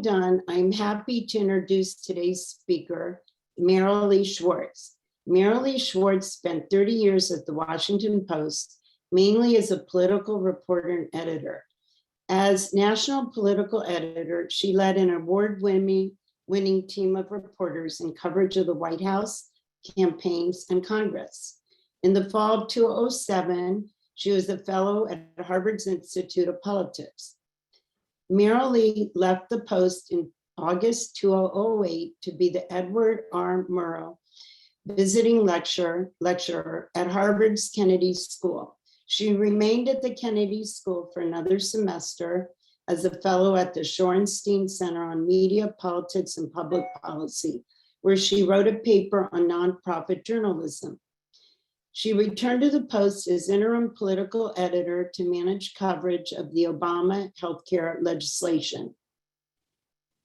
done, I'm happy to introduce today's speaker, Maralee Schwartz. Maralee Schwartz spent 30 years at the Washington Post, mainly as a political reporter and editor. As national political editor, she led an award-winning team of reporters in coverage of the White House, campaigns, and Congress. In the fall of 2007, she was a fellow at Harvard's Institute of Politics. Maralee left the Post in August 2008 to be the Edward R. Murrow visiting lecturer at Harvard's Kennedy School. She remained at the Kennedy School for another semester as a fellow at the Shorenstein Center on Media, Politics, and Public Policy, where she wrote a paper on nonprofit journalism. She returned to the Post as interim political editor to manage coverage of the Obama healthcare legislation.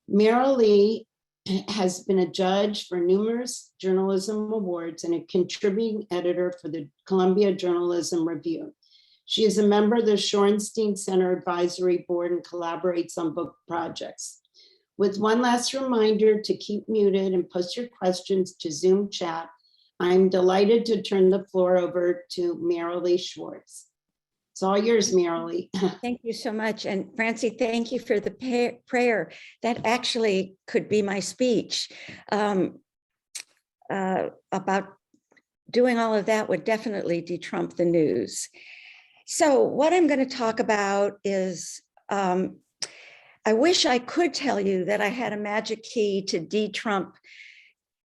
Maralee has been a judge for numerous journalism awards and a contributing editor for the Columbia Journalism Review. She is a member of the Shorenstein Center Advisory Board and collaborates on book projects. With one last reminder to keep muted and post your questions to Zoom chat, I'm delighted to turn the floor over to Maralee Schwartz. It's all yours, Maralee. Thank you so much. And Francie, thank you for the prayer. That actually could be my speech. About doing all of that would definitely de-Trump the news. So what I'm going to talk about is, I wish I could tell you that I had a magic key to de-Trump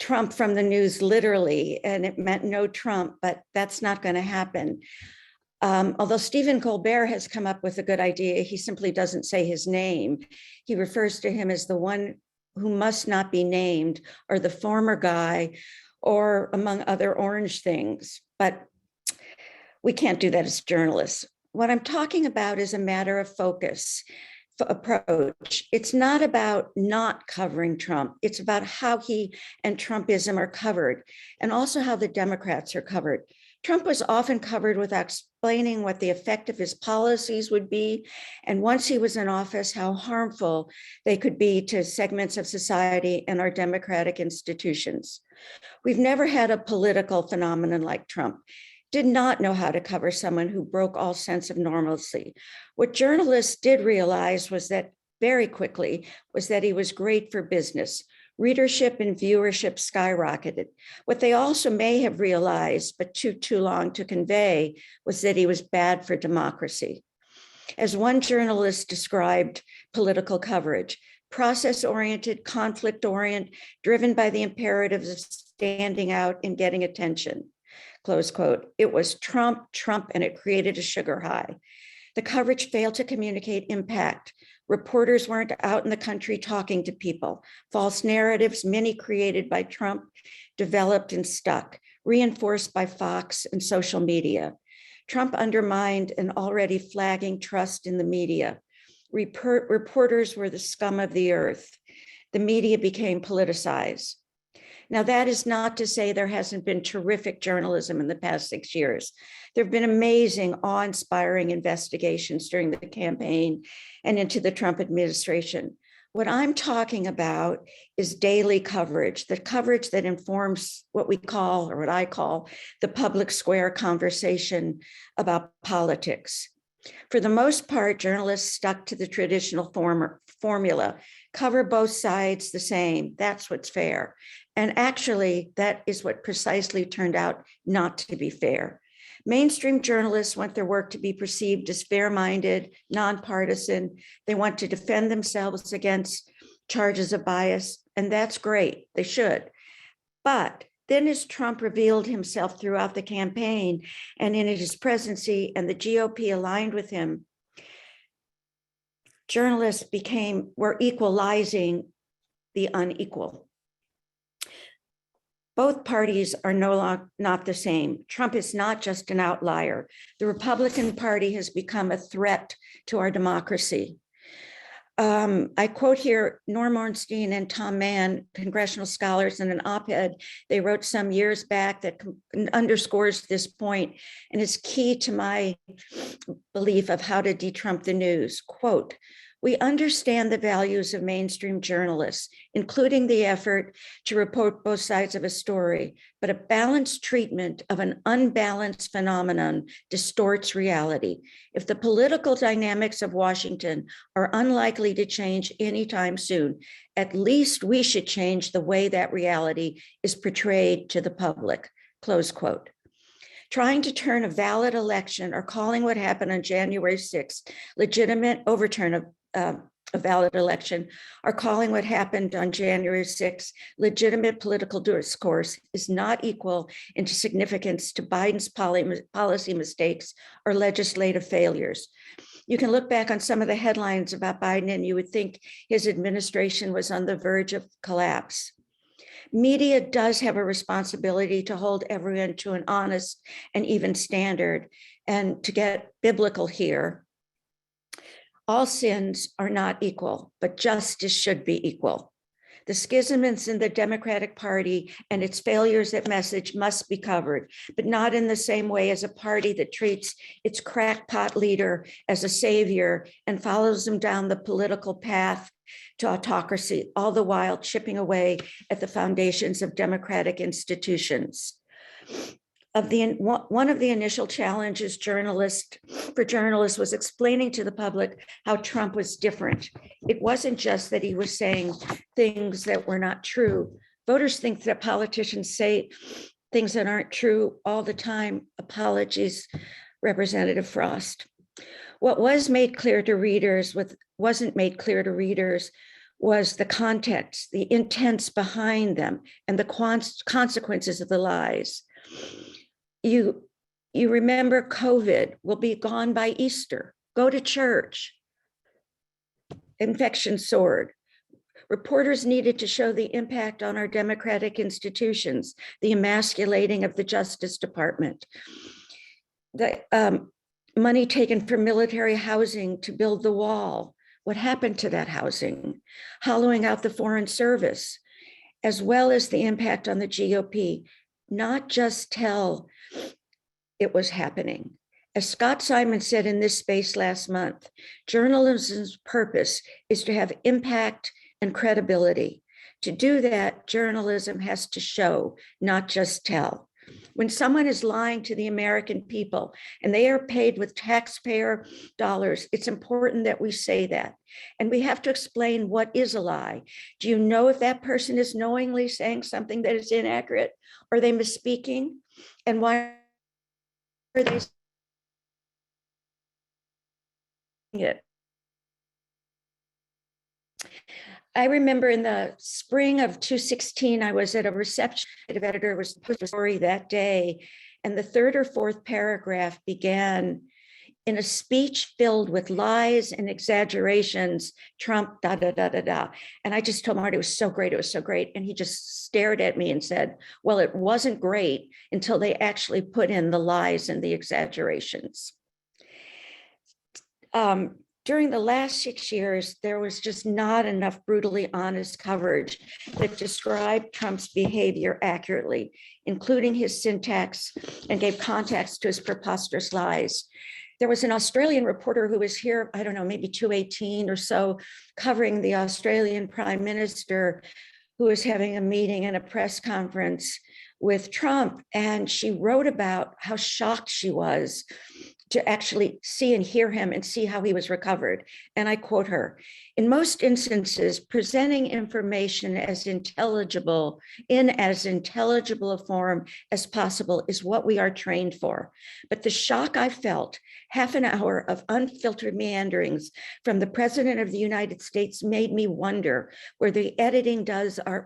Trump from the news literally, and it meant no Trump, but that's not going to happen. Although Stephen Colbert has come up with a good idea, he simply doesn't say his name. He refers to him as the one who must not be named, or the former guy, or among other orange things. But we can't do that as journalists. What I'm talking about is a matter of focus approach. It's not about not covering Trump. It's about how he and Trumpism are covered, and also how the Democrats are covered. Trump was often covered without explaining what the effect of his policies would be, and once he was in office, how harmful they could be to segments of society and our democratic institutions. We've never had a political phenomenon like Trump. Did not know how to cover someone who broke all sense of normalcy. What journalists did realize was that very quickly was that he was great for business. Readership and viewership skyrocketed. What they also may have realized, but took too long to convey, was that he was bad for democracy. As one journalist described political coverage, process-oriented, conflict-oriented, driven by the imperatives of standing out and getting attention. Close quote. It was Trump, Trump, and it created a sugar high. The coverage failed to communicate impact. Reporters weren't out in the country talking to people. False narratives, many created by Trump, developed and stuck, reinforced by Fox and social media. Trump undermined an already flagging trust in the media. Reporters were the scum of the earth. The media became politicized. Now, that is not to say there hasn't been terrific journalism in the past 6 years. There have been amazing, awe-inspiring investigations during the campaign and into the Trump administration. What I'm talking about is daily coverage, the coverage that informs what we call, or what I call, the public square conversation about politics. For the most part, journalists stuck to the traditional formula, cover both sides the same. That's what's fair. And actually, that is what precisely turned out not to be fair. Mainstream journalists want their work to be perceived as fair-minded, nonpartisan. They want to defend themselves against charges of bias, and that's great. They should. But then as Trump revealed himself throughout the campaign and in his presidency, and the GOP aligned with him, journalists were equalizing the unequal. Both parties are not the same. Trump is not just an outlier. The Republican Party has become a threat to our democracy. I quote here Norm Ornstein and Tom Mann, congressional scholars, in an op-ed they wrote some years back that underscores this point and is key to my belief of how to de-Trump the news. Quote, We understand the values of mainstream journalists, including the effort to report both sides of a story, but a balanced treatment of an unbalanced phenomenon distorts reality. If the political dynamics of Washington are unlikely to change anytime soon, at least we should change the way that reality is portrayed to the public, close quote. Trying to turn a valid election or calling what happened on January 6th, legitimate overturn of a valid election, or calling what happened on January 6th, legitimate political discourse is not equal in significance to Biden's policy mistakes or legislative failures. You can look back on some of the headlines about Biden and you would think his administration was on the verge of collapse. Media does have a responsibility to hold everyone to an honest and even standard. And to get biblical here, all sins are not equal, but justice should be equal. The schisms in the Democratic Party and its failures at message must be covered, but not in the same way as a party that treats its crackpot leader as a savior and follows him down the political path to autocracy, all the while chipping away at the foundations of democratic institutions. One of the initial challenges for journalists was explaining to the public how Trump was different. It wasn't just that he was saying things that were not true. Voters think that politicians say things that aren't true all the time. Apologies, Representative Frost. What wasn't made clear to readers was the context, the intents behind them, and the consequences of the lies. You remember COVID will be gone by Easter. Go to church. Infection soared. Reporters needed to show the impact on our democratic institutions, the emasculating of the Justice Department, the money taken from military housing to build the wall. What happened to that housing? Hollowing out the Foreign Service, as well as the impact on the GOP. Not just tell it was happening. As Scott Simon said in this space last month, journalism's purpose is to have impact and credibility. To do that, journalism has to show, not just tell. When someone is lying to the American people and they are paid with taxpayer dollars, it's important that we say that. And we have to explain what is a lie. Do you know if that person is knowingly saying something that is inaccurate? Are they misspeaking? And why are they saying it? I remember in the spring of 2016, I was at a reception. The editor was put a story that day, and the third or fourth paragraph began in a speech filled with lies and exaggerations, Trump, da, da, da, da, da. And I just told Marty, it was so great, it was so great. And he just stared at me and said, well, it wasn't great until they actually put in the lies and the exaggerations. During the last 6 years, there was just not enough brutally honest coverage that described Trump's behavior accurately, including his syntax, and gave context to his preposterous lies. There was an Australian reporter who was here, I don't know, maybe 2018 or so, covering the Australian Prime Minister, who was having a meeting and a press conference with Trump. And she wrote about how shocked she was to actually see and hear him and see how he was recovered. And I quote her, in most instances, presenting information in as intelligible a form as possible is what we are trained for. But the shock I felt, half an hour of unfiltered meanderings from the President of the United States, made me wonder whether the editing does our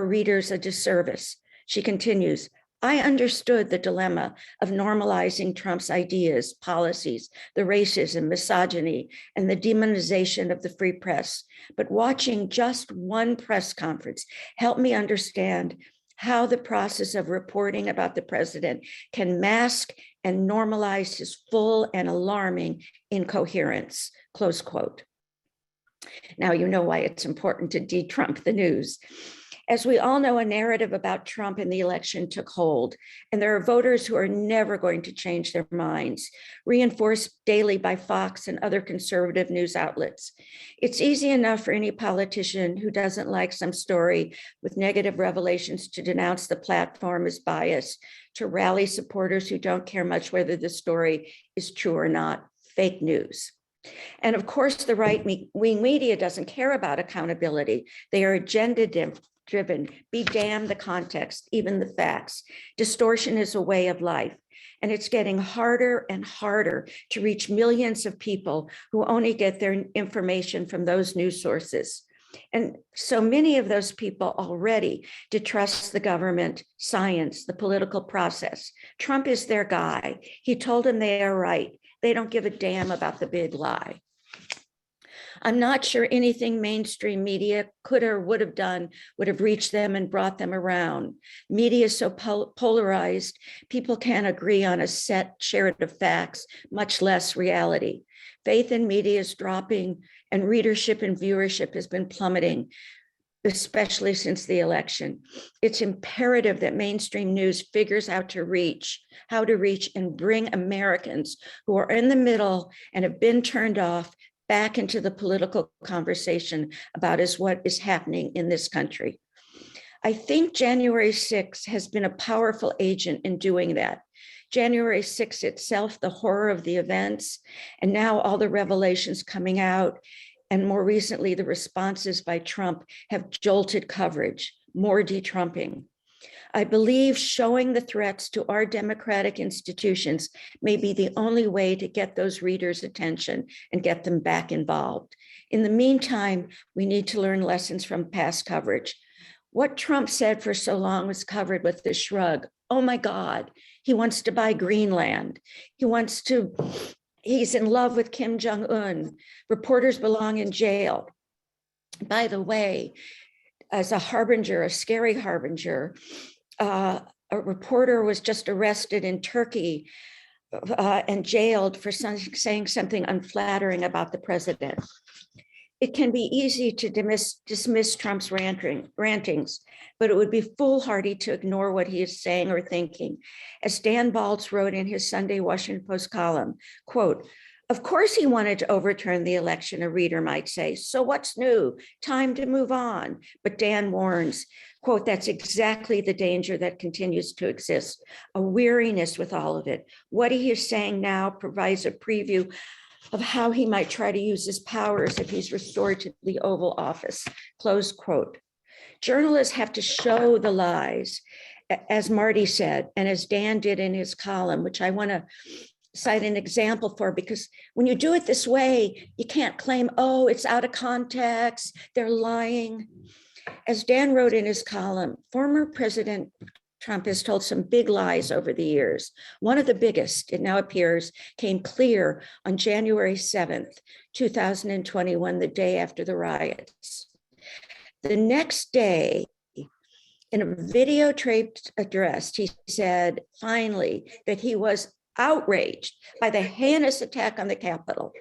readers a disservice. She continues, I understood the dilemma of normalizing Trump's ideas, policies, the racism, misogyny, and the demonization of the free press. But watching just one press conference helped me understand how the process of reporting about the president can mask and normalize his full and alarming incoherence, close quote. Now you know why it's important to de-Trump the news. As we all know, a narrative about Trump in the election took hold, and there are voters who are never going to change their minds, reinforced daily by Fox and other conservative news outlets. It's easy enough for any politician who doesn't like some story with negative revelations to denounce the platform as biased, to rally supporters who don't care much whether the story is true or not, fake news. And of course, the right-wing media doesn't care about accountability. They are agenda-driven. Be damned the context, even the facts. Distortion is a way of life. And it's getting harder and harder to reach millions of people who only get their information from those news sources. And so many of those people already distrust the government, science, the political process. Trump is their guy. He told them they are right. They don't give a damn about the big lie. I'm not sure anything mainstream media could or would have done would have reached them and brought them around. Media is so polarized, people can't agree on a set shared of facts, much less reality. Faith in media is dropping, and readership and viewership has been plummeting, especially since the election. It's imperative that mainstream news figures out how to reach and bring Americans who are in the middle and have been turned off back into the political conversation about what is happening in this country. I think January 6th has been a powerful agent in doing that. January 6th itself, the horror of the events, and now all the revelations coming out, and more recently, the responses by Trump have jolted coverage, more de-Trumping. I believe showing the threats to our democratic institutions may be the only way to get those readers' attention and get them back involved. In the meantime, we need to learn lessons from past coverage. What Trump said for so long was covered with a shrug. Oh my God, he wants to buy Greenland. He's in love with Kim Jong-un. Reporters belong in jail. By the way, as a harbinger, a scary harbinger, a reporter was just arrested in Turkey and jailed for saying something unflattering about the president. It can be easy to dismiss Trump's rantings, but it would be foolhardy to ignore what he is saying or thinking. As Dan Balz wrote in his Sunday Washington Post column, quote, "Of course he wanted to overturn the election," a reader might say. "So what's new? Time to move on." But Dan warns, quote, "That's exactly the danger that continues to exist, a weariness with all of it. What he is saying now provides a preview of how he might try to use his powers if he's restored to the Oval Office," close quote. Journalists have to show the lies, as Marty said, and as Dan did in his column, which I want to cite an example for, because when you do it this way, you can't claim, oh, it's out of context, they're lying. As Dan wrote in his column, former President Trump has told some big lies over the years. One of the biggest, it now appears, came clear on January 7th, 2021, the day after the riots. The next day, in a videotaped address, he said, finally, that he was outraged by the heinous attack on the Capitol.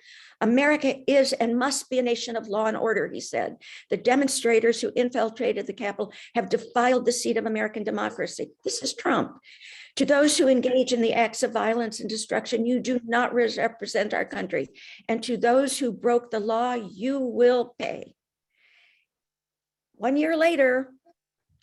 America is and must be a nation of law and order, he said. The demonstrators who infiltrated the Capitol have defiled the seat of American democracy. This is Trump. To those who engage in the acts of violence and destruction, you do not represent our country. And to those who broke the law, you will pay. 1 year later,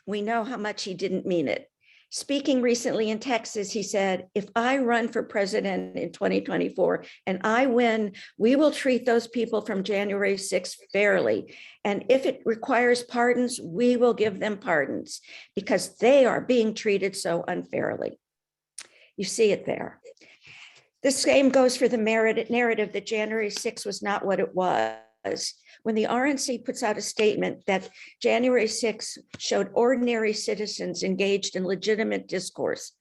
we know how much he didn't mean it. Speaking recently in Texas, he said, "If I run for president in 2024 and I win, we will treat those people from January 6th fairly. And if it requires pardons, we will give them pardons because they are being treated so unfairly." You see it there. The same goes for the narrative that January 6th was not what it was. When the RNC puts out a statement that January 6th showed ordinary citizens engaged in legitimate discourse,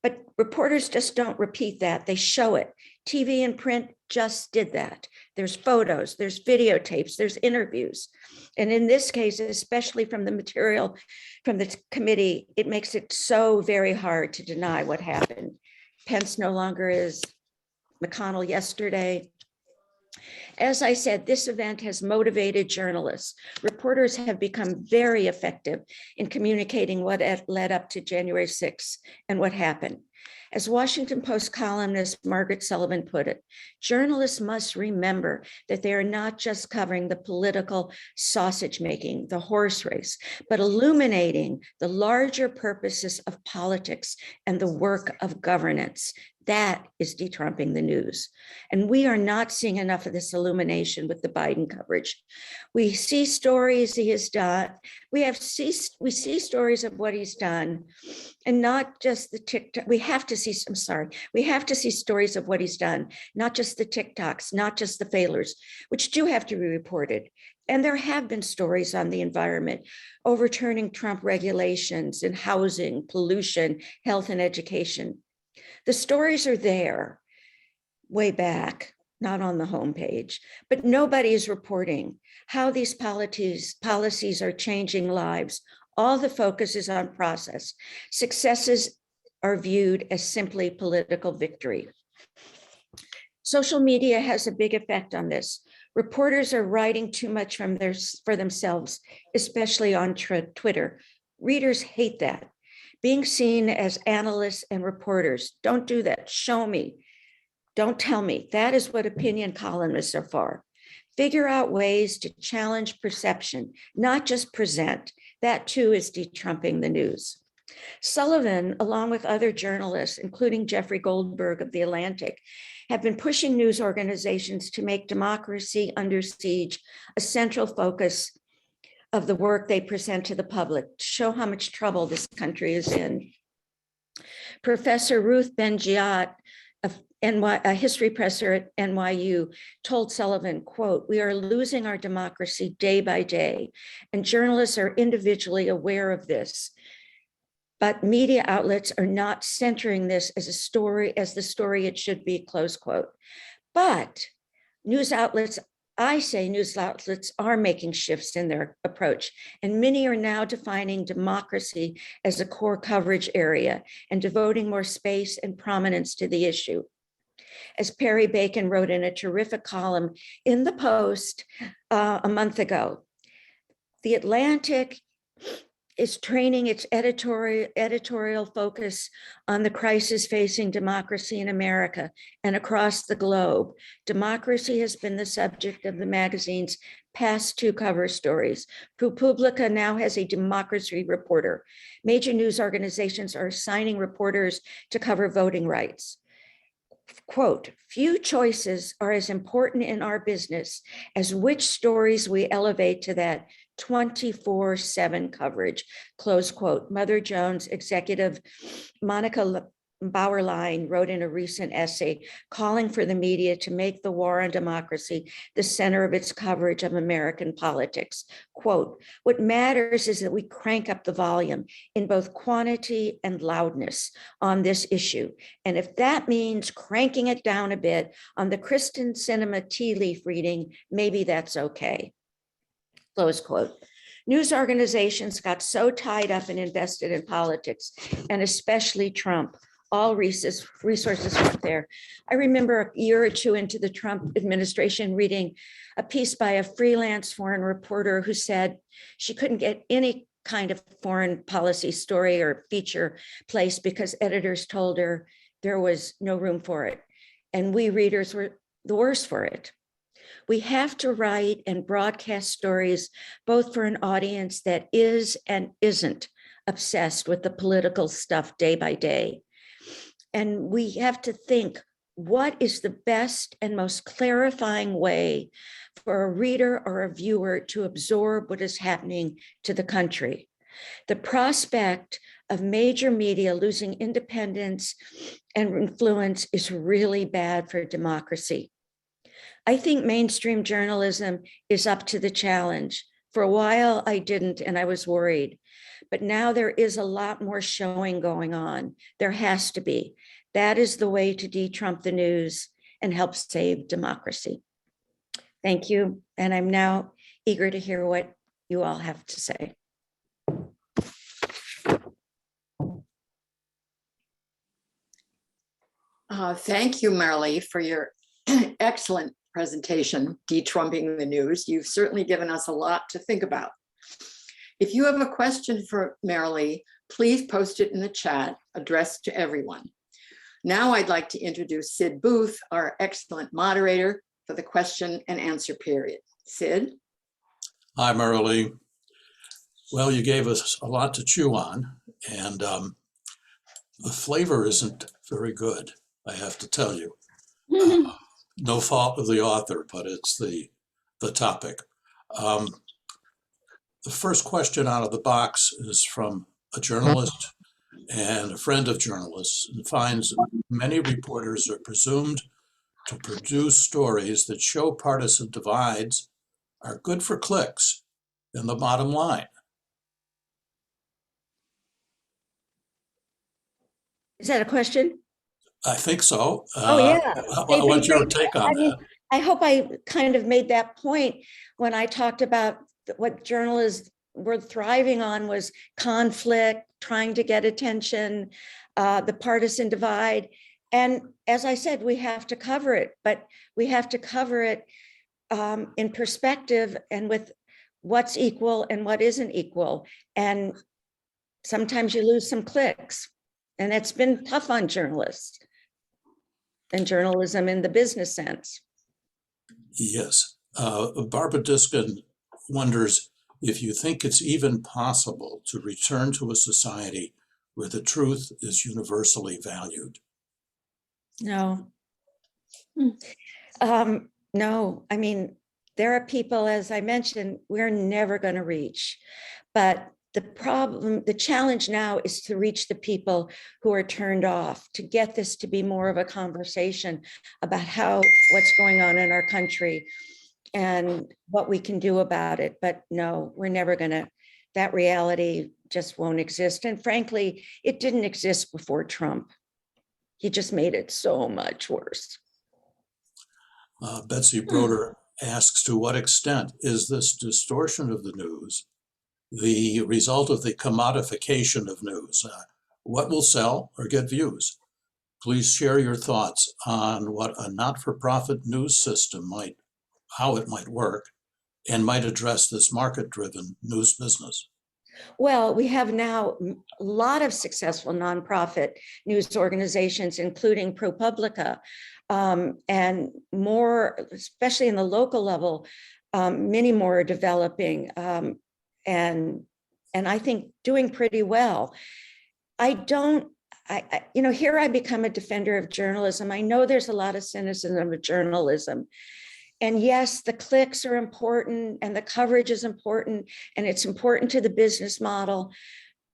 but reporters just don't repeat that, they show it. TV and print just did that. There's photos, there's videotapes, there's interviews. And in this case, especially from the material from the committee, it makes it so very hard to deny what happened. Pence no longer is, McConnell yesterday. As I said, this event has motivated journalists. Reporters have become very effective in communicating what led up to January 6th and what happened. As Washington Post columnist Margaret Sullivan put it, journalists must remember that they are not just covering the political sausage making, the horse race, but illuminating the larger purposes of politics and the work of governance. That is de-Trumping the news. And we are not seeing enough of this illumination with the Biden coverage. We see stories he has done. We see stories of what he's done, and not just the TikTok. We have to see stories of what he's done, not just the TikToks, not just the failures, which do have to be reported. And there have been stories on the environment, overturning Trump regulations in housing, pollution, health, and education. The stories are there way back, not on the homepage, but nobody is reporting how these policies are changing lives. All the focus is on process. Successes are viewed as simply political victory. Social media has a big effect on this. Reporters are writing too much for themselves, especially on Twitter. Readers hate that. Being seen as analysts and reporters. Don't do that. Show me. Don't tell me. That is what opinion columnists are for. Figure out ways to challenge perception, not just present. That too is de-Trumping the news. Sullivan, along with other journalists, including Jeffrey Goldberg of The Atlantic, have been pushing news organizations to make democracy under siege a central focus of the work they present to the public, to show how much trouble this country is in. Professor Ruth Ben-Ghiat, a history professor at NYU, told Sullivan, quote, "We are losing our democracy day by day, and journalists are individually aware of this. But media outlets are not centering this as the story it should be," close quote. But news outlets are making shifts in their approach, and many are now defining democracy as a core coverage area and devoting more space and prominence to the issue. As Perry Bacon wrote in a terrific column in the Post a month ago, The Atlantic is training its editorial focus on the crisis facing democracy in America and across the globe. Democracy has been the subject of the magazine's past two cover stories. ProPublica now has a democracy reporter. Major news organizations are assigning reporters to cover voting rights. Quote, "Few choices are as important in our business as which stories we elevate to that 24/7 coverage," close quote. Mother Jones executive Monica Bauerlein wrote in a recent essay calling for the media to make the war on democracy the center of its coverage of American politics. Quote, "What matters is that we crank up the volume in both quantity and loudness on this issue. And if that means cranking it down a bit on the Kristen Cinema tea leaf reading, maybe that's okay." Close quote. News organizations got so tied up and invested in politics, and especially Trump. All resources went there. I remember a year or two into the Trump administration reading a piece by a freelance foreign reporter who said she couldn't get any kind of foreign policy story or feature placed because editors told her there was no room for it. And we readers were the worse for it. We have to write and broadcast stories both for an audience that is and isn't obsessed with the political stuff day by day. And we have to think, what is the best and most clarifying way for a reader or a viewer to absorb what is happening to the country? The prospect of major media losing independence and influence is really bad for democracy. I think mainstream journalism is up to the challenge. For a while, I didn't, and I was worried. But now there is a lot more showing going on. There has to be. That is the way to de-Trump the news and help save democracy. Thank you. And I'm now eager to hear what you all have to say. Thank you, Maralee, for your excellent presentation, De-Trumping the News. You've certainly given us a lot to think about. If you have a question for Maralee, please post it in the chat addressed to everyone. Now I'd like to introduce Sid Booth, our excellent moderator for the question and answer period. Sid? Hi, Maralee. Well, you gave us a lot to chew on, and the flavor isn't very good, I have to tell you. No fault of the author, but it's the topic. The first question out of the box is from a journalist and a friend of journalists, and finds many reporters are presumed to produce stories that show partisan divides are good for clicks and the bottom line. Is that a question? I think so. Oh, yeah. What's your take on that? I hope I kind of made that point when I talked about what journalists were thriving on was conflict, trying to get attention, the partisan divide. And as I said, we have to cover it, but we have to cover it in perspective and with what's equal and what isn't equal. And sometimes you lose some clicks, and it's been tough on journalists and journalism in the business sense. Yes. Barbara Diskin wonders if you think it's even possible to return to a society where the truth is universally valued. No. No, I mean, there are people, as I mentioned, we're never going to reach. But the challenge now is to reach the people who are turned off, to get this to be more of a conversation about what's going on in our country and what we can do about it. But no, we're never going to, that reality just won't exist. And frankly, it didn't exist before Trump. He just made it so much worse. Betsy Broder asks, to what extent is this distortion of the news the result of the commodification of news? What will sell or get views? Please share your thoughts on what a not-for-profit news system how it might work and might address this market-driven news business. Well, we have now a lot of successful nonprofit news organizations, including ProPublica, and more, especially in the local level, many more are developing, and I think doing pretty well. Here I become a defender of journalism. I know there's a lot of cynicism of journalism. And yes, the clicks are important and the coverage is important and it's important to the business model,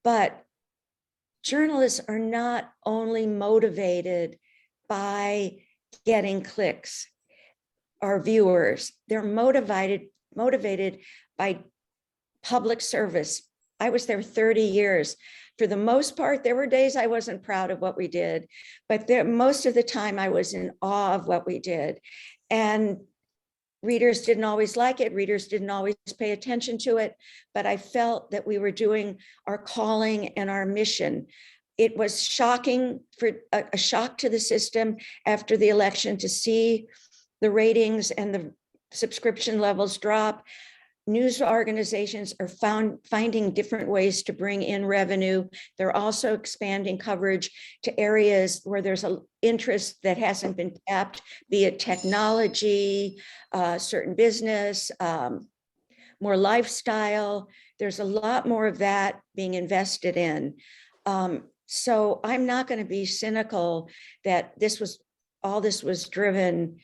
but journalists are not only motivated by getting clicks or viewers, they're motivated by public service. I was there 30 years. For the most part, there were days I wasn't proud of what we did, but most of the time I was in awe of what we did. And readers didn't always like it. Readers didn't always pay attention to it, but I felt that we were doing our calling and our mission. It was shocking, for a shock to the system after the election to see the ratings and the subscription levels drop. News organizations are finding different ways to bring in revenue. They're also expanding coverage to areas where there's an interest that hasn't been tapped, be it technology, certain business, more lifestyle. There's a lot more of that being invested in. So I'm not going to be cynical that all this was driven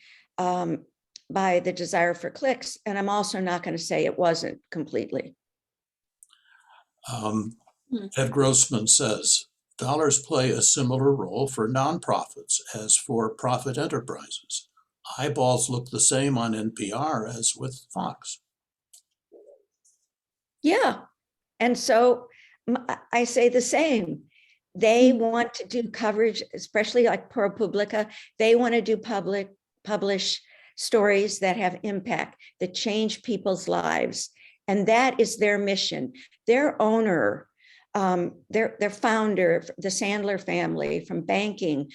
by the desire for clicks. And I'm also not going to say it wasn't completely. Ed Grossman says, dollars play a similar role for nonprofits as for profit enterprises. Eyeballs look the same on NPR as with Fox. Yeah. And so I say the same. They want to do coverage, especially like ProPublica. They want to do publish stories that have impact, that change people's lives. And that is their mission. Their owner, their founder, the Sandler family from banking,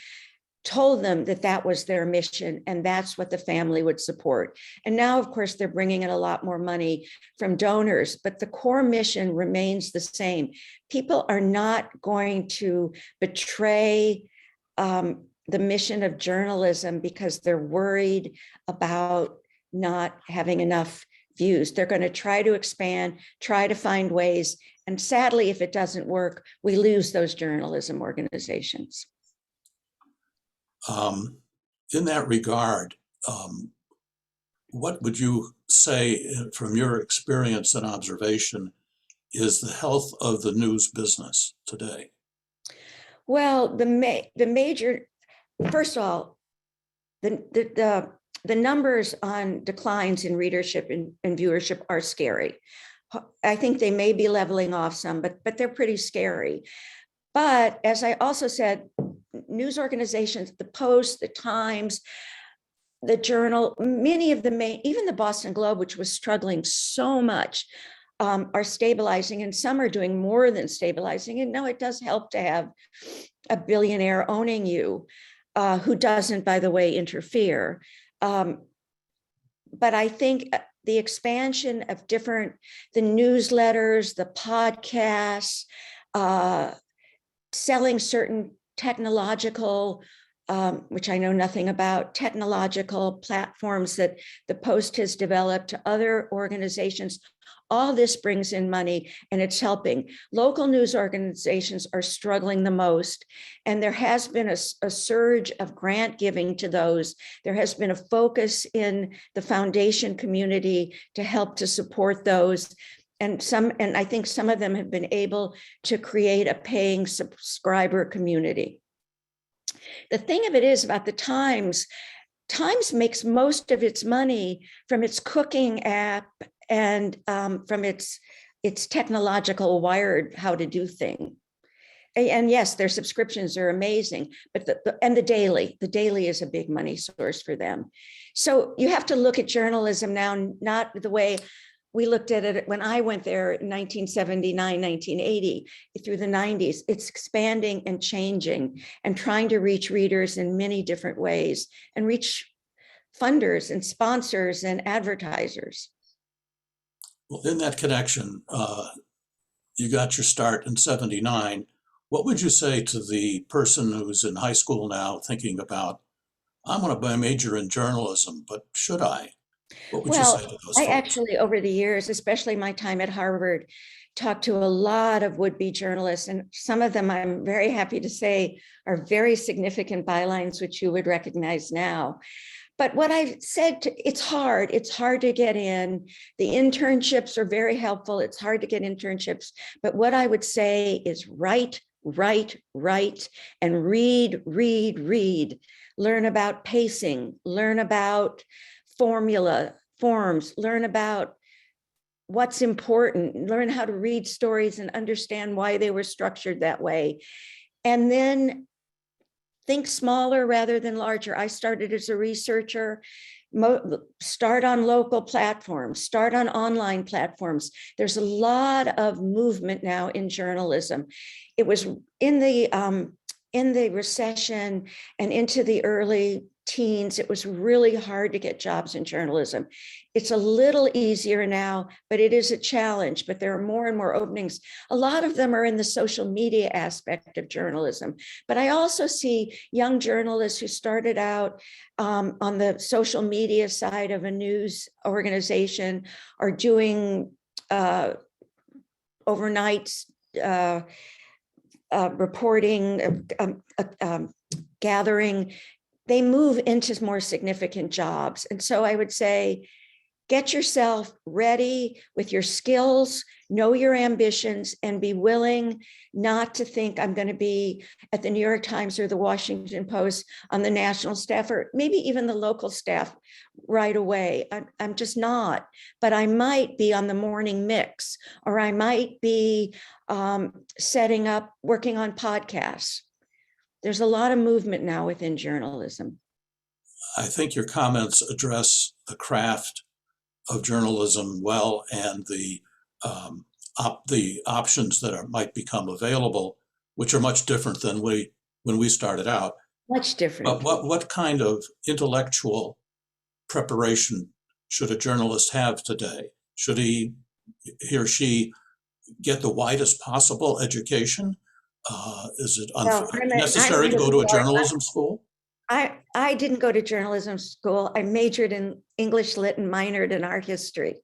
told them that that was their mission and that's what the family would support. And now, of course, they're bringing in a lot more money from donors, but the core mission remains the same. People are not going to betray the mission of journalism because they're worried about not having enough views. They're going to try to expand, try to find ways. And sadly, if it doesn't work, we lose those journalism organizations. In that regard, what would you say from your experience and observation is the health of the news business today? Well, the major, first of all, the numbers on declines in readership and viewership are scary. I think they may be leveling off some, but they're pretty scary. But as I also said, news organizations, the Post, the Times, the Journal, many of the main, even the Boston Globe, which was struggling so much, are stabilizing, and some are doing more than stabilizing. And no, it does help to have a billionaire owning you, who doesn't, by the way, interfere. But I think the expansion of the newsletters, the podcasts, selling certain technological, which I know nothing about, technological platforms that the Post has developed to other organizations. All this brings in money and it's helping. Local news organizations are struggling the most. And there has been a surge of grant giving to those. There has been a focus in the foundation community to help to support those. And I think some of them have been able to create a paying subscriber community. The thing of it is about the Times makes most of its money from its cooking app and from its technological wired how to do thing. And yes, their subscriptions are amazing, but the daily is a big money source for them. So you have to look at journalism now, not the way we looked at it when I went there in 1979, 1980, through the 90s. It's expanding and changing and trying to reach readers in many different ways and reach funders and sponsors and advertisers. Well, in that connection, you got your start in '79. What would you say to the person who's in high school now thinking about, I'm going to major in journalism, but should I? What would you say to those I folks? actually, over the years, especially my time at Harvard, talked to a lot of would-be journalists, and some of them, I'm very happy to say, are very significant bylines, which you would recognize now. But what I've said, it's hard to get in. The internships are very helpful. It's hard to get internships. But what I would say is write, and read. Learn about pacing, learn about forms, learn about what's important, learn how to read stories and understand why they were structured that way. And then think smaller rather than larger. I started as a researcher. Start on local platforms, start on online platforms. There's a lot of movement now in journalism. It was in the recession and into the early teens, it was really hard to get jobs in journalism. It's a little easier now, but it is a challenge, but there are more and more openings. A lot of them are in the social media aspect of journalism, but I also see young journalists who started out on the social media side of a news organization are doing overnights, reporting, gathering. They move into more significant jobs. And so I would say, get yourself ready with your skills, know your ambitions, and be willing not to think I'm going to be at the New York Times or the Washington Post on the national staff, or maybe even the local staff right away. I'm just not, but I might be on the morning mix, or I might be setting up, working on podcasts. There's a lot of movement now within journalism. I think your comments address the craft of journalism well, and the options that might become available, which are much different than when we started out. Much different. But what kind of intellectual preparation should a journalist have today? Should he or she get the widest possible education? Is it Well, necessary to go to a journalism school? I didn't go to journalism school. I majored in English Lit and minored in art history.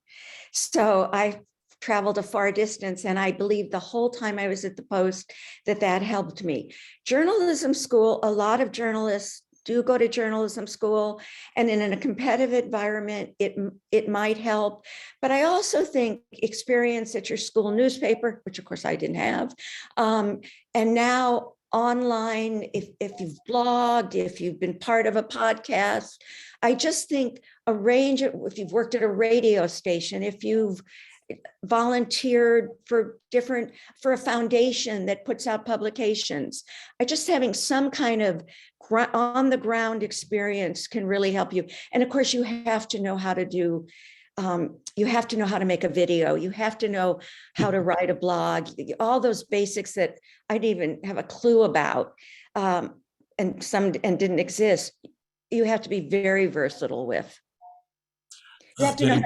So I traveled a far distance, and I believe the whole time I was at the Post that helped me. Journalism school, a lot of journalists do go to journalism school, and in a competitive environment, it might help. But I also think experience at your school newspaper, which of course I didn't have, and now online, if you've blogged, if you've been part of a podcast, I just think a range of, if you've worked at a radio station, if you've volunteered for a foundation that puts out publications, I just having some kind of on the ground experience can really help you. And of course, you have to know how to do, you have to know how to make a video. You have to know how to write a blog, all those basics that I didn't even have a clue about, and didn't exist. You have to be very versatile with. You have to know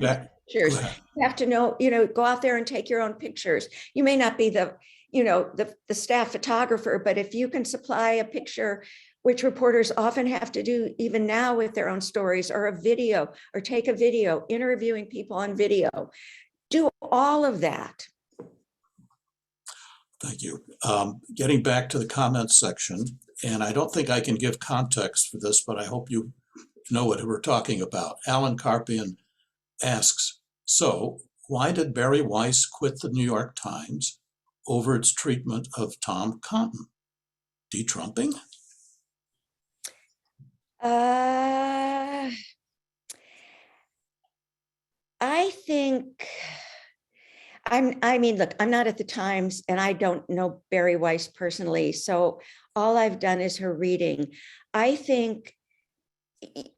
pictures. You have to know, go out there and take your own pictures. You may not be the staff photographer, but if you can supply a picture, which reporters often have to do even now with their own stories, or a video, or take a video, interviewing people on video, do all of that. Thank you. Getting back to the comments section, and I don't think I can give context for this, but I hope you know what we're talking about. Alan Carpian asks, so why did Barry Weiss quit the New York Times over its treatment of Tom Cotton? De-Trumping? I think, look, I'm not at the Times and I don't know Barry Weiss personally. So all I've done is her reading. I think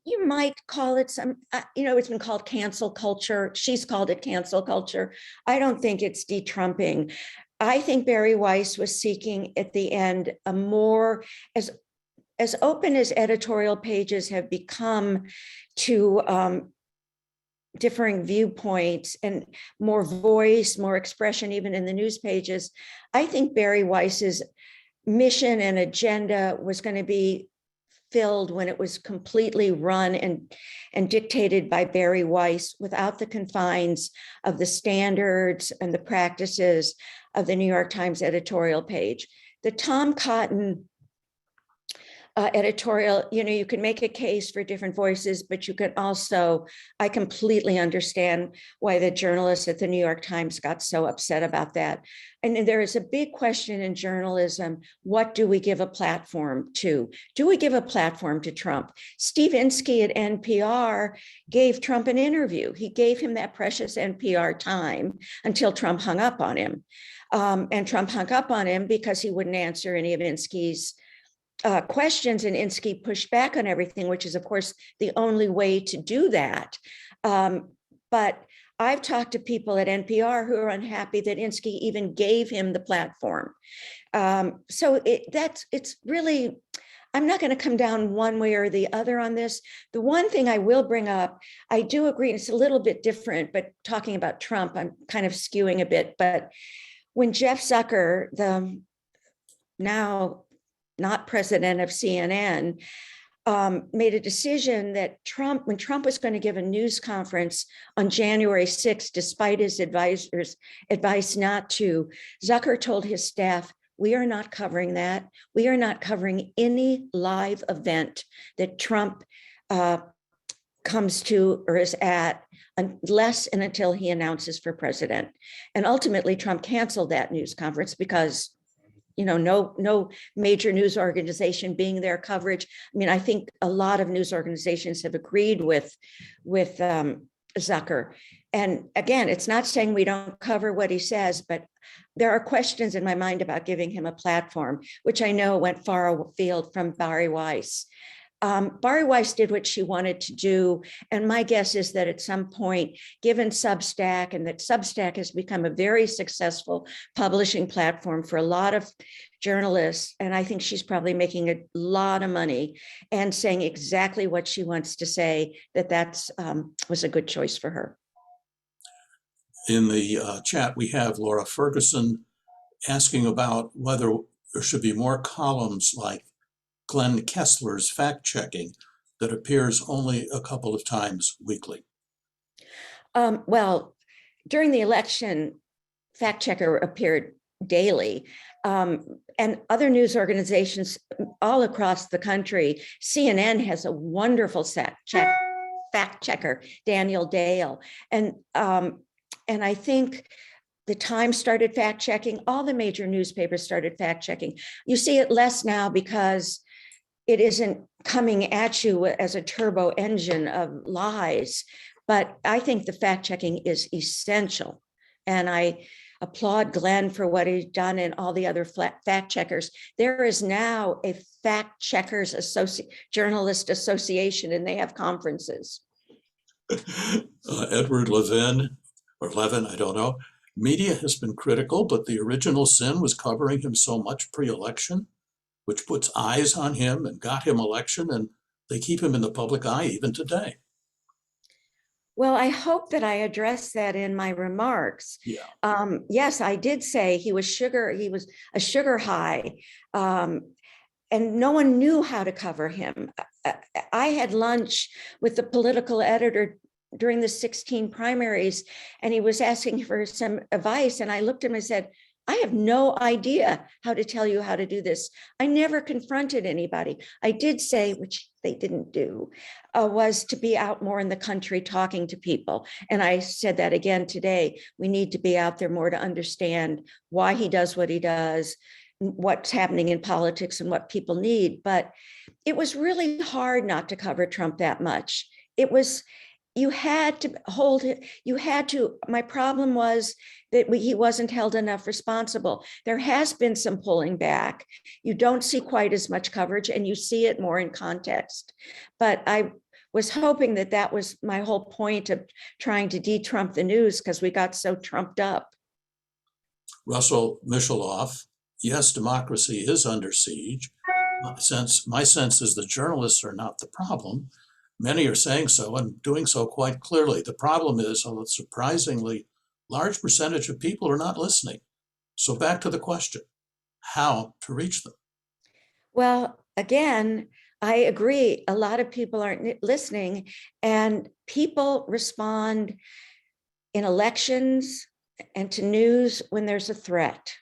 you might call it some, it's been called cancel culture. She's called it cancel culture. I don't think it's de-Trumping. I think Barry Weiss was seeking at the end a more, as open as editorial pages have become to differing viewpoints and more voice, more expression, even in the news pages. I think Barry Weiss's mission and agenda was going to be filled when it was completely run and dictated by Barry Weiss without the confines of the standards and the practices of the New York Times editorial page. The Tom Cotton editorial, you can make a case for different voices, but you can also, I completely understand why the journalists at the New York Times got so upset about that. And there is a big question in journalism, what do we give a platform to? Do we give a platform to Trump? Steve Inskeep at NPR gave Trump an interview. He gave him that precious NPR time until Trump hung up on him. And Trump hung up on him because he wouldn't answer any of Inskeep's questions, and Inskeep pushed back on everything, which is, of course, the only way to do that. But I've talked to people at NPR who are unhappy that Inskeep even gave him the platform. So it's really, I'm not going to come down one way or the other on this. The one thing I will bring up, I do agree, it's a little bit different, but talking about Trump, I'm kind of skewing a bit. But when Jeff Zucker, the now not president of CNN, made a decision that when Trump was going to give a news conference on January 6th, despite his advisors' advice not to, Zucker told his staff, we are not covering that. We are not covering any live event that Trump comes to or is at unless and until he announces for president. And ultimately, Trump canceled that news conference because no major news organization being their coverage. I mean, I think a lot of news organizations have agreed with Zucker. And again, it's not saying we don't cover what he says, but there are questions in my mind about giving him a platform, which I know went far afield from Barry Weiss. Bari Weiss did what she wanted to do. And my guess is that at some point, given Substack, and that Substack has become a very successful publishing platform for a lot of journalists, and I think she's probably making a lot of money and saying exactly what she wants to say, that's was a good choice for her. In the chat, we have Laura Ferguson asking about whether there should be more columns like Glenn Kessler's fact-checking that appears only a couple of times weekly. Well, during the election, Fact Checker appeared daily. And other news organizations all across the country. CNN has a wonderful fact checker, Daniel Dale. And I think the Times started fact checking. All the major newspapers started fact checking. You see it less now because it isn't coming at you as a turbo engine of lies. But I think the fact checking is essential. And I applaud Glenn for what he's done and all the other fact checkers. There is now a fact checkers journalist association, and they have conferences. Edward Levin, or Levin, I don't know. Media has been critical, but the original sin was covering him so much pre-election, which puts eyes on him and got him election, and they keep him in the public eye even today. Well, I hope that I addressed that in my remarks. Yeah. Yes, I did say he was a sugar high, and no one knew how to cover him. I had lunch with the political editor during the 16 primaries, and he was asking for some advice. And I looked at him and said, I have no idea how to tell you how to do this. I never confronted anybody. I did say, which they didn't do, was to be out more in the country talking to people. And I said that again today. We need to be out there more to understand why he does what he does, what's happening in politics and what people need. But it was really hard not to cover Trump that much. You had to hold it. My problem was that he wasn't held enough responsible. There has been some pulling back. You don't see quite as much coverage, and you see it more in context. But I was hoping that was my whole point of trying to de-Trump the news, because we got so trumped up. Russell Mishaloff, yes, democracy is under siege. My sense is the journalists are not the problem. Many are saying so and doing so quite clearly. The problem is a surprisingly large percentage of people are not listening. So back to the question, how to reach them? Well, again, I agree. A lot of people aren't listening, and people respond in elections and to news when there's a threat.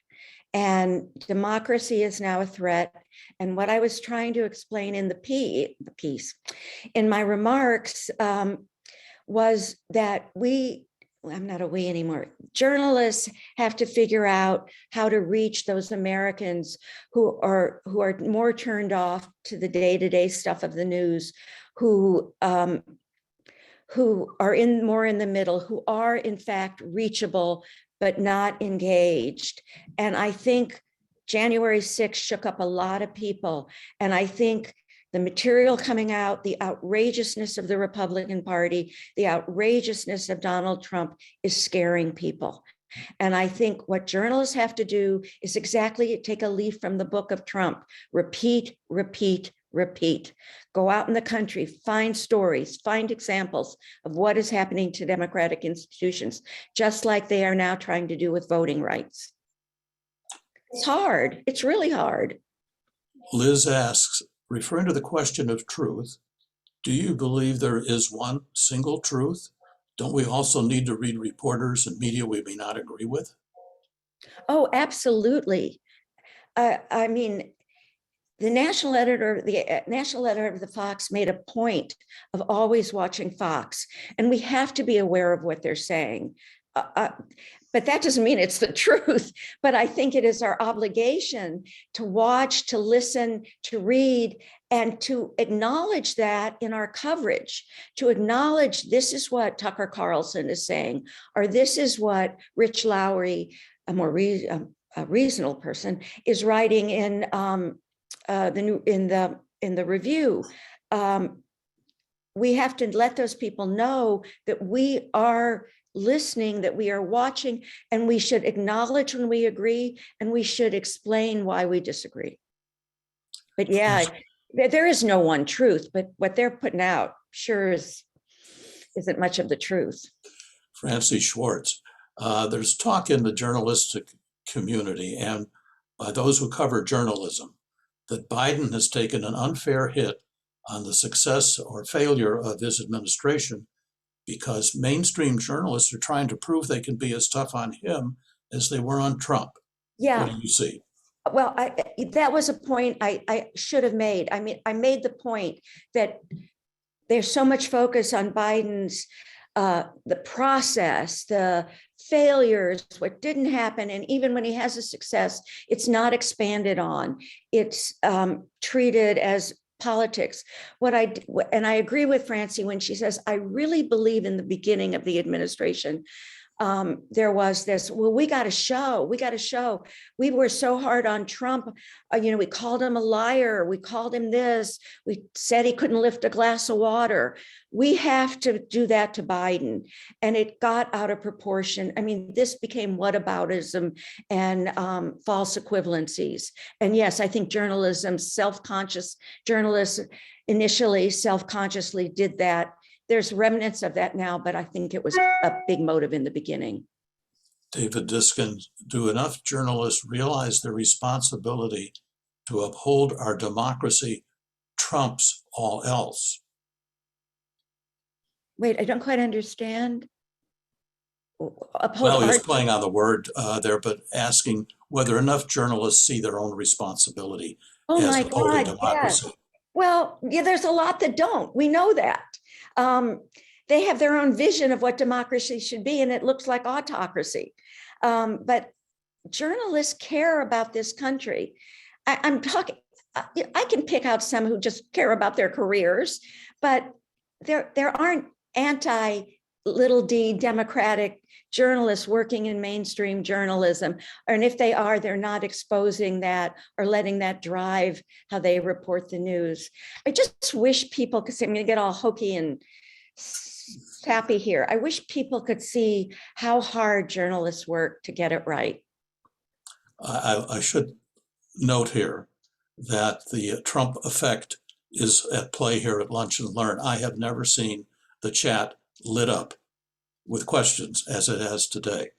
And democracy is now a threat. And what I was trying to explain in the piece, in my remarks, was that I'm not a we anymore. Journalists have to figure out how to reach those Americans who are more turned off to the day-to-day stuff of the news, who are more in the middle, who are in fact reachable but not engaged. And I think January 6th shook up a lot of people. And I think the material coming out, the outrageousness of the Republican Party, the outrageousness of Donald Trump is scaring people. And I think what journalists have to do is exactly take a leaf from the book of Trump. Repeat, repeat, repeat. Go out in the country, find stories, find examples of what is happening to democratic institutions, just like they are now trying to do with voting rights. It's hard. It's really hard. Liz asks, referring to the question of truth, do you believe there is one single truth? Don't we also need to read reporters and media we may not agree with? Oh, absolutely. I mean, the national editor of the Fox made a point of always watching Fox, and we have to be aware of what they're saying. But that doesn't mean it's the truth. But I think it is our obligation to watch, to listen, to read, and to acknowledge that in our coverage, to acknowledge this is what Tucker Carlson is saying, or this is what Rich Lowry, a more reasonable person, is writing in the Review. we have to let those people know that we are listening, that we are watching, and we should acknowledge when we agree, and we should explain why we disagree. But yeah, there is no one truth, but what they're putting out sure isn't much of the truth. Maralee Schwartz, there's talk in the journalistic community and by those who cover journalism that Biden has taken an unfair hit on the success or failure of his administration because mainstream journalists are trying to prove they can be as tough on him as they were on Trump. Yeah. What do you see? Well, that was a point I should have made. I mean, I made the point that there's so much focus on Biden's the process, the failures, what didn't happen. And even when he has a success, it's not expanded on. It's treated as politics. And I agree with Francie when she says, I really believe in the beginning of the administration, there was this, well, we got to show. We were so hard on Trump. We called him a liar. We called him this. We said he couldn't lift a glass of water. We have to do that to Biden. And it got out of proportion. I mean, this became whataboutism and false equivalencies. And yes, I think journalism, self-conscious journalists initially self-consciously did that. There's remnants of that now, but I think it was a big motive in the beginning. David Diskin, do enough journalists realize their responsibility to uphold our democracy trumps all else? Wait, I don't quite understand. Well, he was playing on the word there, but asking whether enough journalists see their own responsibility as upholding democracy. Yes. Well, yeah, there's a lot that don't. We know that. They have their own vision of what democracy should be, and it looks like autocracy. But journalists care about this country. I can pick out some who just care about their careers, but there aren't anti-little d democratic journalists working in mainstream journalism. And if they are, they're not exposing that or letting that drive how they report the news. I just wish people could see, I'm going to get all hokey and sappy here. I wish people could see how hard journalists work to get it right. I should note here that the Trump effect is at play here at Lunch and Learn. I have never seen the chat lit up with questions as it has today,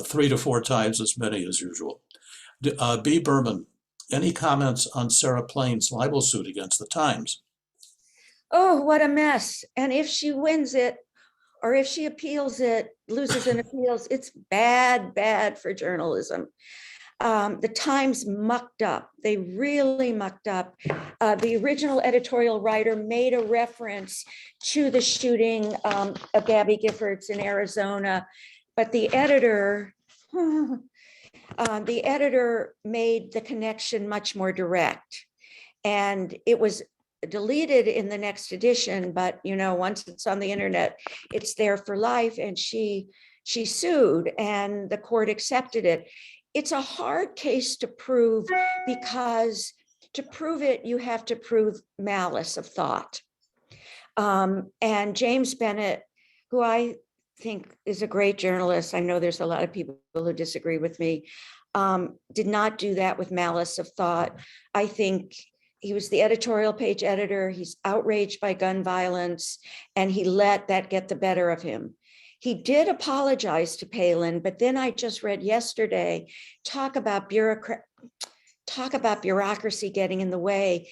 3 to 4 times as many as usual. B. Berman, any comments on Sarah Plain's libel suit against the Times? Oh, what a mess. And if she wins it, or if she appeals it, loses and appeals, it's bad for journalism. The Times mucked up. They really mucked up. The original editorial writer made a reference to the shooting of Gabby Giffords in Arizona, but the editor made the connection much more direct. And it was deleted in the next edition, but once it's on the internet, it's there for life. And she sued, and the court accepted it. It's a hard case to prove because to prove it, you have to prove malice of thought. And James Bennett, who I think is a great journalist, I know there's a lot of people who disagree with me, did not do that with malice of thought. I think he was the editorial page editor. He's outraged by gun violence, and he let that get the better of him. He did apologize to Palin, but then I just read yesterday, talk about bureaucracy getting in the way.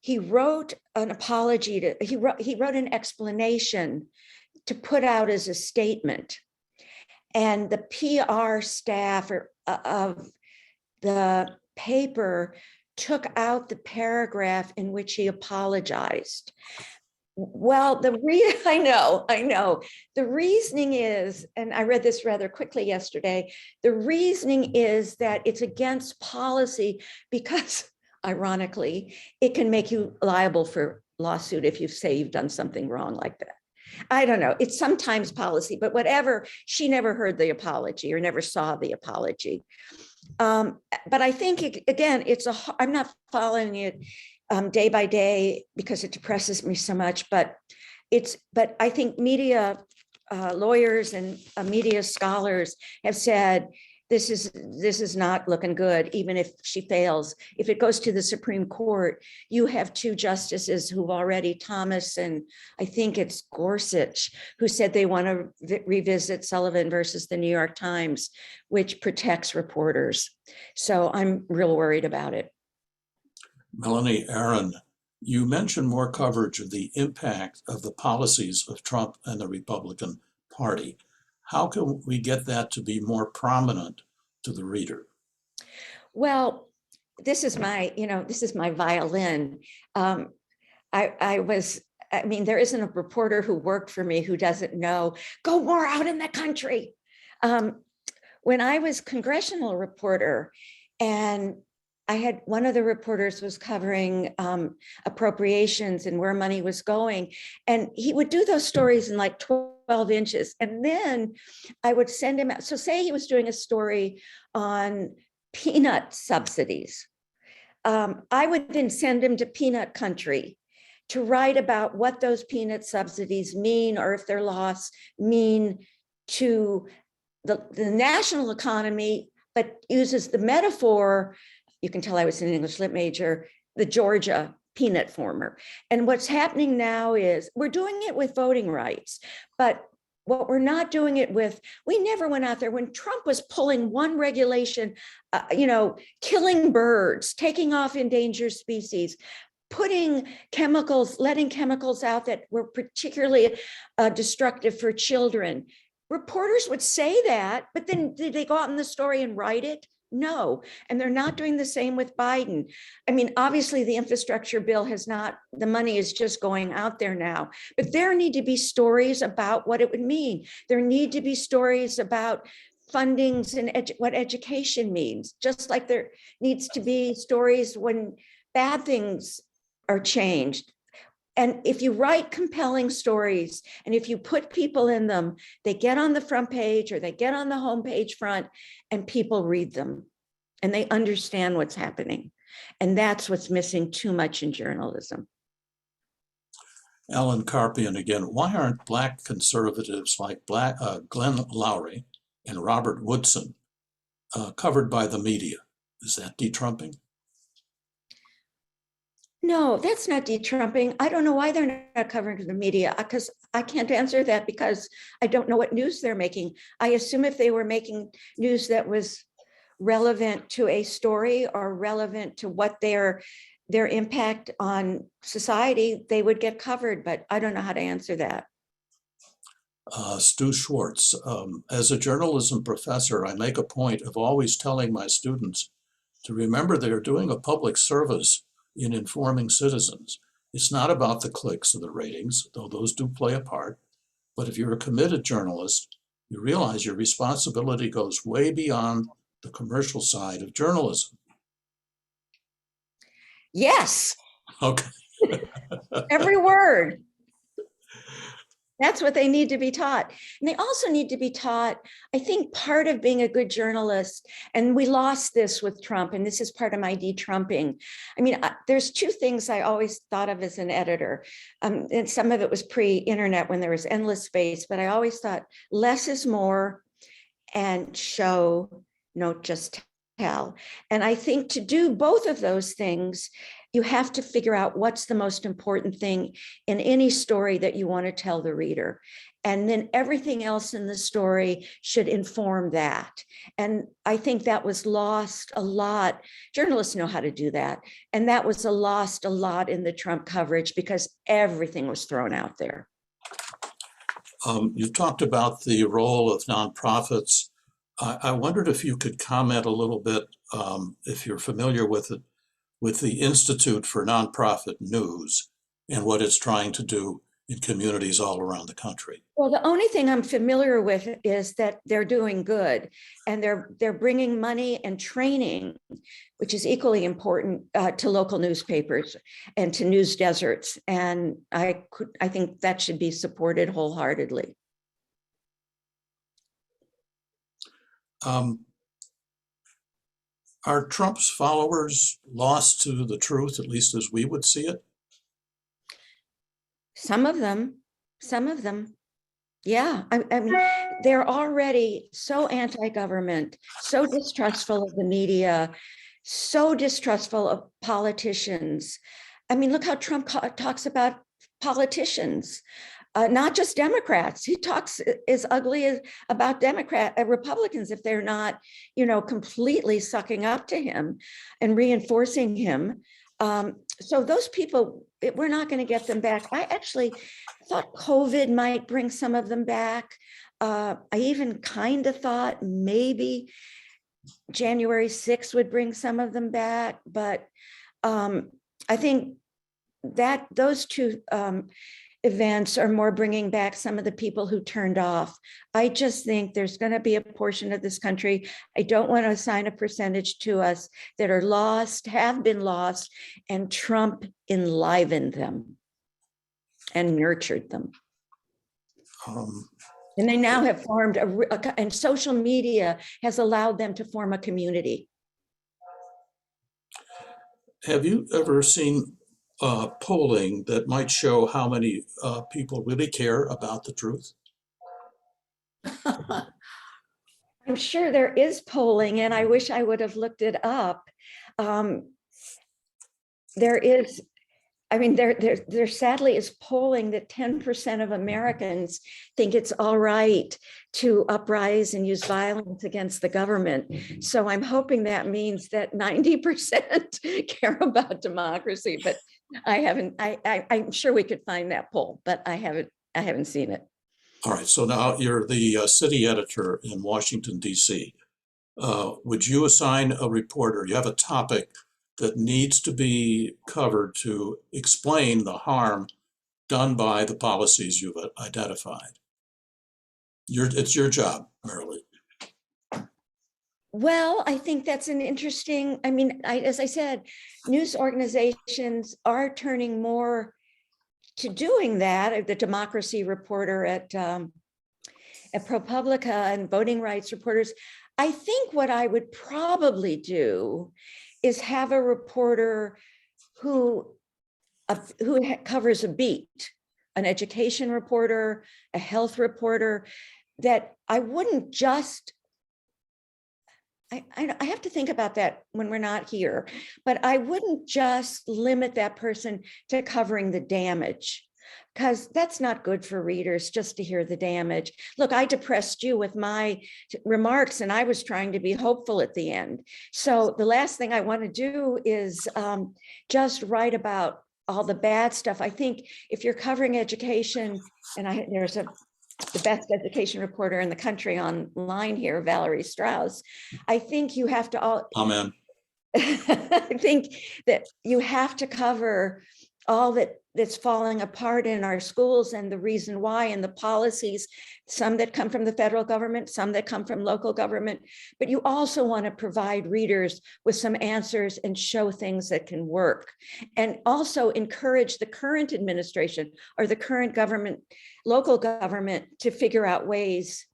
He wrote an apology he wrote an explanation to put out as a statement. And the PR staff of the paper took out the paragraph in which he apologized. Well, I know. The reasoning is, and I read this rather quickly yesterday, the reasoning is that it's against policy because, ironically, it can make you liable for lawsuit if you say you've done something wrong like that. I don't know. It's sometimes policy, but whatever, she never heard the apology or never saw the apology. But I think, again, I'm not following it day by day because it depresses me so much. But I think media lawyers and media scholars have said this is not looking good, even if she fails. If it goes to the Supreme Court, you have two justices who've already, Thomas and I think it's Gorsuch, who said they want to revisit Sullivan versus the New York Times, which protects reporters. So I'm real worried about it. Melanie Aaron, you mentioned more coverage of the impact of the policies of Trump and the Republican Party. How can we get that to be more prominent to the reader? Well, this is my violin. I mean, there isn't a reporter who worked for me who doesn't know, go more out in the country. When I was congressional reporter, and I had one of the reporters was covering appropriations and where money was going. And he would do those stories in like 12 inches. And then I would send him out. So say he was doing a story on peanut subsidies. I would then send him to peanut country to write about what those peanut subsidies mean, or if their loss mean to the national economy, but uses the metaphor. You can tell I was an English lit major, the Georgia peanut farmer. And what's happening now is we're doing it with voting rights, but what we're not doing it with, we never went out there when Trump was pulling one regulation, killing birds, taking off endangered species, putting chemicals, letting chemicals out that were particularly destructive for children. Reporters would say that, but then did they go out in the story and write it? No, and they're not doing the same with Biden. I mean, obviously the infrastructure bill the money is just going out there now, but there need to be stories about what it would mean. There need to be stories about fundings and what education means, just like there needs to be stories when bad things are changed. And if you write compelling stories and if you put people in them, they get on the front page or they get on the homepage front and people read them and they understand what's happening. And that's what's missing too much in journalism. Alan Carpian again, why aren't Black conservatives like Glenn Loury and Robert Woodson covered by the media? Is that de-Trumping? No, that's not de-Trumping. I don't know why they're not covering the media, because I can't answer that because I don't know what news they're making. I assume if they were making news that was relevant to a story or relevant to what their impact on society, they would get covered, but I don't know how to answer that. Stu Schwartz, as a journalism professor, I make a point of always telling my students to remember they're doing a public service in informing citizens. It's not about the clicks or the ratings, though those do play a part. But if you're a committed journalist, you realize your responsibility goes way beyond the commercial side of journalism. Yes. Okay. Every word. That's what they need to be taught. And they also need to be taught, I think part of being a good journalist, and we lost this with Trump, and this is part of my de-Trumping. I mean, there's two things I always thought of as an editor. And some of it was pre-internet when there was endless space, but I always thought less is more and show, don't just tell. And I think to do both of those things, you have to figure out what's the most important thing in any story that you want to tell the reader. And then everything else in the story should inform that. And I think that was lost a lot. Journalists know how to do that. And that was lost a lot in the Trump coverage because everything was thrown out there. You talked about the role of nonprofits. I wondered if you could comment a little bit, if you're familiar with it, with the Institute for Nonprofit News and what it's trying to do in communities all around the country. Well, the only thing I'm familiar with is that they're doing good and they're bringing money and training, which is equally important to local newspapers and to news deserts. And I think that should be supported wholeheartedly. Are Trump's followers lost to the truth, at least as we would see it? Some of them. Yeah, I mean, they're already so anti-government, so distrustful of the media, so distrustful of politicians. I mean, look how Trump talks about politicians, not just Democrats. He talks as ugly as about Republicans if they're not, completely sucking up to him and reinforcing him. So those people, we're not going to get them back. I actually thought COVID might bring some of them back. I even kind of thought maybe January 6th would bring some of them back, but I think that those two events are more bringing back some of the people who turned off. I just think there's going to be a portion of this country, I don't want to assign a percentage to us, that are lost, have been lost, and Trump enlivened them and nurtured them. And they now have formed and social media has allowed them to form a community. Have you ever seen polling that might show how many people really care about the truth? I'm sure there is polling, and I wish I would have looked it up. There is, I mean, there sadly is polling that 10% of Americans think it's all right to uprise and use violence against the government. So I'm hoping that means that 90% care about democracy, but I'm sure we could find that poll, but I haven't seen it. All right, so now you're the city editor in Washington, D.C. Would you assign a reporter, you have a topic that needs to be covered to explain the harm done by the policies you've identified? It's your job, Maralee. Well, I think that's an interesting, I mean, as I said, news organizations are turning more to doing that. The Democracy Reporter at ProPublica and voting rights reporters. I think what I would probably do is have a reporter who covers a beat, an education reporter, a health reporter, that I wouldn't just, I have to think about that when we're not here, but I wouldn't just limit that person to covering the damage, because that's not good for readers just to hear the damage. Look, I depressed you with my remarks and I was trying to be hopeful at the end. So the last thing I want to do is just write about all the bad stuff. I think if you're covering education, and there's the best education reporter in the country online here, Valerie Strauss, I think you have to Amen. I think that you have to cover all that's falling apart in our schools and the reason why, and the policies, some that come from the federal government, some that come from local government, but you also want to provide readers with some answers and show things that can work, and also encourage the current administration or the current government, local government, to figure out ways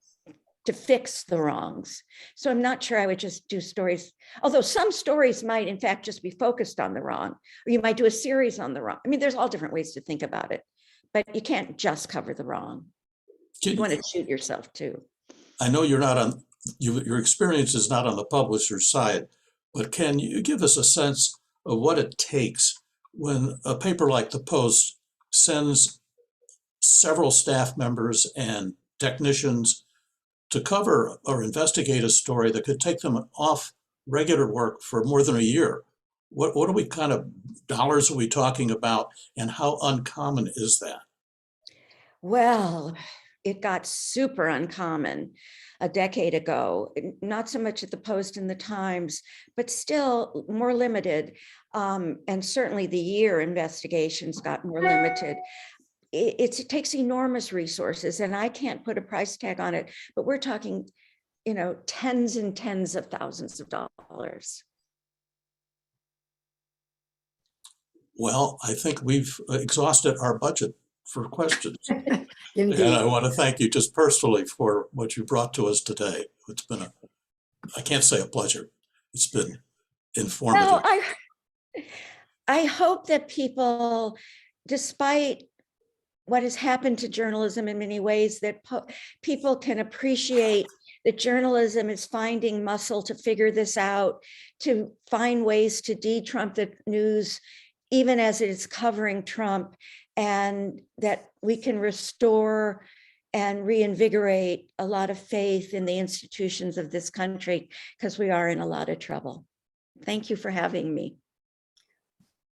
to fix the wrongs. So I'm not sure I would just do stories, although some stories might in fact just be focused on the wrong, or you might do a series on the wrong. I mean, there's all different ways to think about it, but you can't just cover the wrong. You want to shoot yourself too. I know you're not on, your experience is not on the publisher's side, but can you give us a sense of what it takes when a paper like The Post sends several staff members and technicians to cover or investigate a story that could take them off regular work for more than a year? What are we kind of dollars are we talking about, and how uncommon is that? Well, it got super uncommon a decade ago, not so much at the Post and the Times, but still more limited. And certainly the year investigations got more limited. It takes enormous resources, and I can't put a price tag on it, but we're talking, tens and tens of thousands of dollars. Well, I think we've exhausted our budget for questions. Indeed. And I want to thank you just personally for what you brought to us today. It's been I can't say a pleasure. It's been informative. Well, I hope that people, despite what has happened to journalism in many ways, that people can appreciate that journalism is finding muscle to figure this out, to find ways to de-Trump the news, even as it is covering Trump, and that we can restore and reinvigorate a lot of faith in the institutions of this country, because we are in a lot of trouble. Thank you for having me.